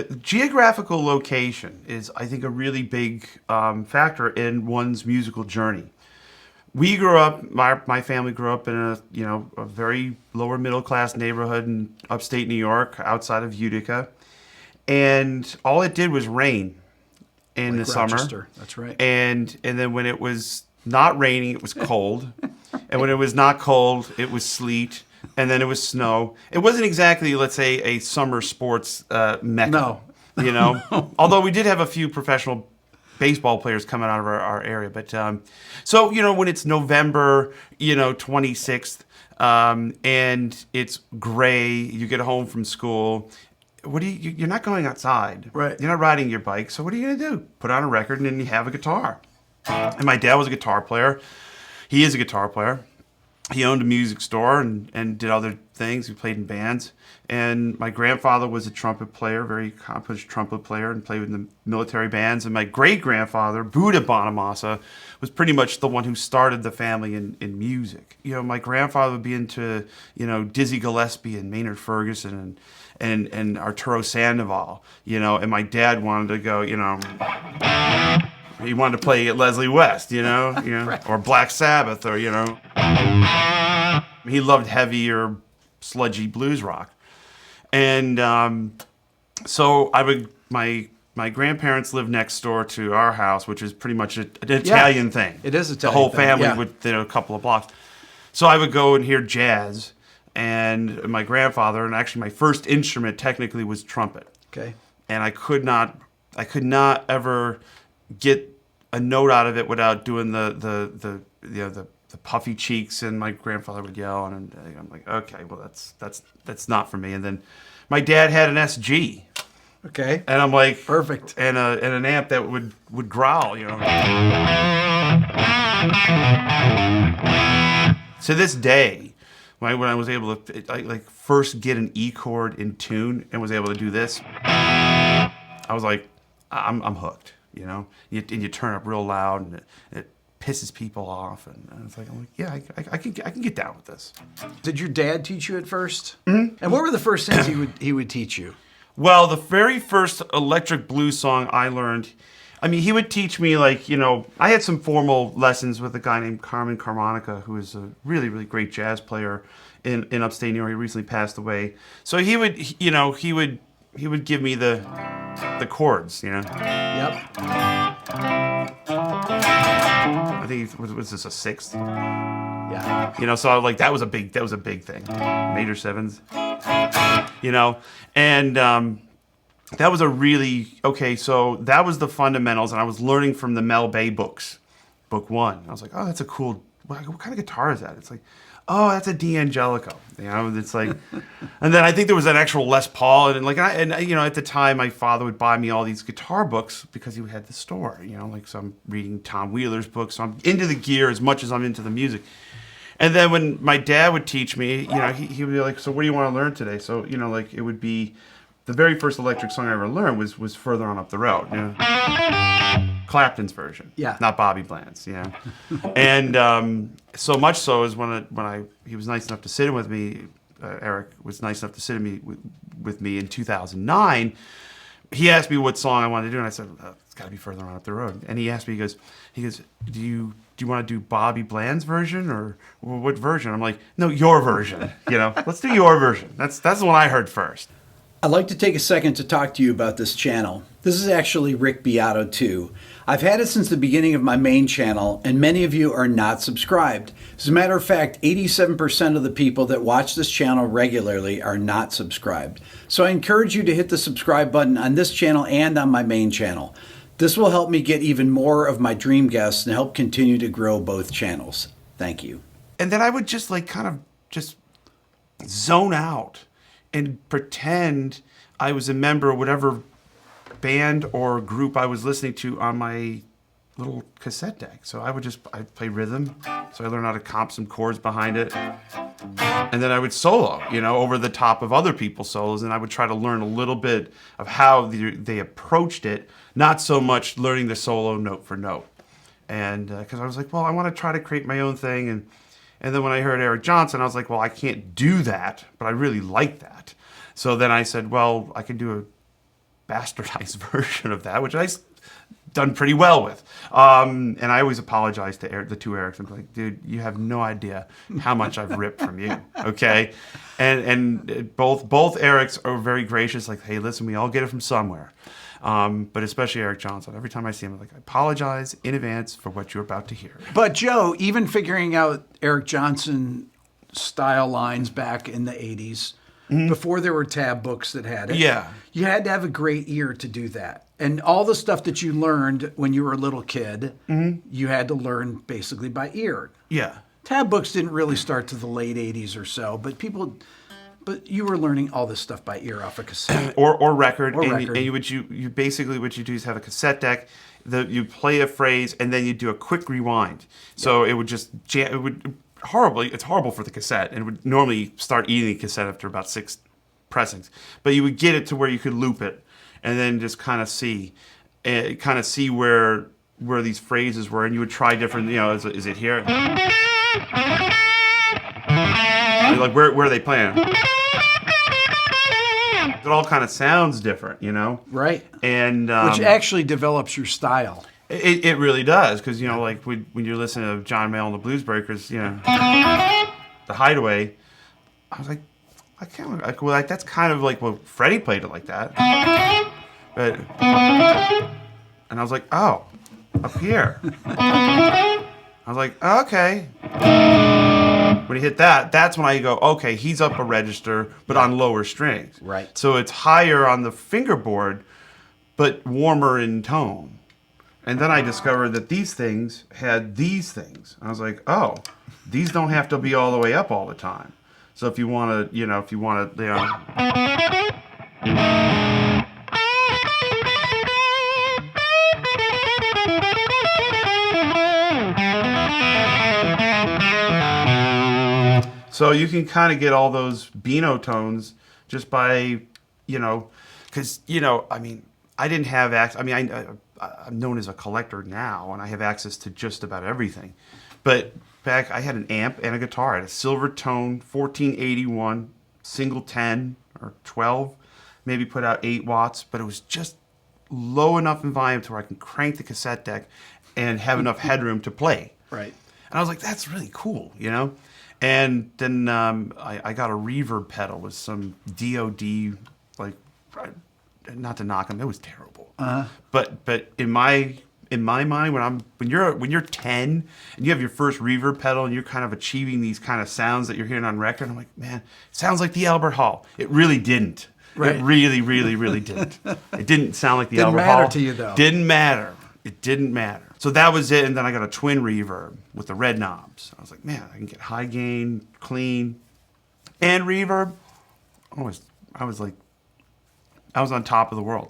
Geographical location is, I think, a really big factor in one's musical journey. We grew up, my family grew up in a very lower middle class neighborhood in upstate New York, outside of Utica, and all it did was rain in the Rochester. summer. That's right. And then when it was not raining, it was cold, and when it was not cold, it was sleet, and then it was snow. It wasn't exactly, let's say, a summer sports mecca. No. You know, although we did have a few professional baseball players coming out of our area. But so, when it's November, 26th, and it's gray, you get home from school. You're not going outside. Right. You're not riding your bike. So what are you going to do? Put on a record and then you have a guitar. And my dad was a guitar player. He is a guitar player. He owned a music store and did other things. He played in bands. And my grandfather was a trumpet player, very accomplished trumpet player, and played in the military bands. And my great-grandfather, Beato Bonamassa, was pretty much the one who started the family in music. My grandfather would be into, Dizzy Gillespie and Maynard Ferguson and Arturo Sandoval, and my dad wanted to go, he wanted to play Leslie West, Right. or Black Sabbath, or, he loved heavier, sludgy blues rock. And so my grandparents lived next door to our house, which is pretty much an Italian thing. It is Italian. The whole thing, family yeah. would, a couple of blocks. So I would go and hear jazz, and my grandfather, and actually my first instrument technically was trumpet. Okay. And I could not ever get a note out of it without doing the puffy cheeks, and my grandfather would yell, and I'm like, okay, well that's not for me. And then my dad had an SG, Okay. and I'm like, Perfect. and an amp that would growl, To this day, when I was able to first get an E chord in tune and was able to do this, I was like, I'm hooked. And you turn up real loud, and it pisses people off, and it's like, I'm like, yeah, I can get down with this. Did your dad teach you at first? Mm-hmm. And what were the first things he would teach you? Well, the very first electric blues song I learned, he would teach me, I had some formal lessons with a guy named Carmen Carmonica, who is a really, really great jazz player in upstate New York. He recently passed away. So he would give me the chords, Yep. I think was this a sixth? Yeah. So that was a big thing. Major sevens. And that was a really, okay, so that was the fundamentals, and I was learning from the Mel Bay books, book 1. I was like, oh, that's a cool, what kind of guitar is that? It's like, oh, that's a D'Angelico. It's like, and then I think there was an actual Les Paul, and at the time my father would buy me all these guitar books because he had the store, so I'm reading Tom Wheeler's books, so I'm into the gear as much as I'm into the music. And then when my dad would teach me, he would be like, so what do you want to learn today? So, it would be, the very first electric song I ever learned was Further On Up the Road. Clapton's version. Yeah. Not Bobby Bland's, And so much so is when he was nice enough to sit in with me, Eric was nice enough to sit with me in 2009, he asked me what song I wanted to do, and I said, it's got to be Further On Up the Road. And he asked me, he goes, do you want to do Bobby Bland's version, or what version? I'm like, no, your version. Let's do your version. That's the one I heard first. I'd like to take a second to talk to you about this channel. This is actually Rick Beato 2. I've had it since the beginning of my main channel, and many of you are not subscribed. As a matter of fact, 87% of the people that watch this channel regularly are not subscribed. So I encourage you to hit the subscribe button on this channel and on my main channel. This will help me get even more of my dream guests and help continue to grow both channels. Thank you. And then I would just kind of just zone out and pretend I was a member of whatever band or group I was listening to on my little cassette deck. So I'd play rhythm. So I learned how to comp some chords behind it. And then I would solo, over the top of other people's solos. And I would try to learn a little bit of how they approached it, not so much learning the solo note for note. And because I was like, well, I want to try to create my own thing. And then when I heard Eric Johnson, I was like, well, I can't do that, but I really like that. So then I said, well, I can do bastardized version of that, which done pretty well with. And I always apologize to the two Erics. I'm like, dude, you have no idea how much I've ripped from you. Okay. And both Erics are very gracious. Like, hey, listen, we all get it from somewhere. But especially Eric Johnson. Every time I see him, I'm like, I apologize in advance for what you're about to hear. But Joe, even figuring out Eric Johnson style lines back in the 80s, before there were tab books that had it, you had to have a great ear to do that. And all the stuff that you learned when you were a little kid, you had to learn basically by ear. Yeah. Tab books didn't really start to the late 80s or so, but you were learning all this stuff by ear off a cassette. or record. Record. And you basically, what you do is have a cassette deck, you play a phrase, and then you do a quick rewind. So it would just it's horrible for the cassette, and it would normally start eating the cassette after about 6 pressings. But you would get it to where you could loop it, and then just kind of see where these phrases were, and you would try different. Is it here? Like where are they playing? It all kind of sounds different, Right. And which actually develops your style. It really does, because like when you're listening to John Mayall and the Blues Breakers, the Hideaway, I was like, I can't remember. Well, that's kind of like, well, Freddie played it like that, but and I was like, oh, up here. I was like, okay. When he hit that, that's when I go, okay, he's up a register, but on lower strings. Right. So it's higher on the fingerboard, but warmer in tone. And then I discovered that these things had these things. I was like, oh, these don't have to be all the way up all the time. So if you want to, So you can kind of get all those Beano tones just by, because, I didn't have access. I'm known as a collector now, and I have access to just about everything. But back, I had an amp and a guitar. I had a Silvertone 1481, single 10 or 12, maybe put out 8 watts, but it was just low enough in volume to where I can crank the cassette deck and have enough headroom to play. Right. And I was like, that's really cool, And then I got a reverb pedal with some DOD, like, not to knock them, it was terrible. But in my mind, when you're 10 and you have your first reverb pedal and you're kind of achieving these kind of sounds that you're hearing on record, I'm like, man, it sounds like the Albert Hall. It really didn't. Right. It really, really, really didn't. It didn't sound like the Albert Hall. Didn't matter to you, though. Didn't matter. It didn't matter. So that was it, and then I got a twin reverb with the red knobs. I was like, man, I can get high gain, clean, and reverb. I was on top of the world.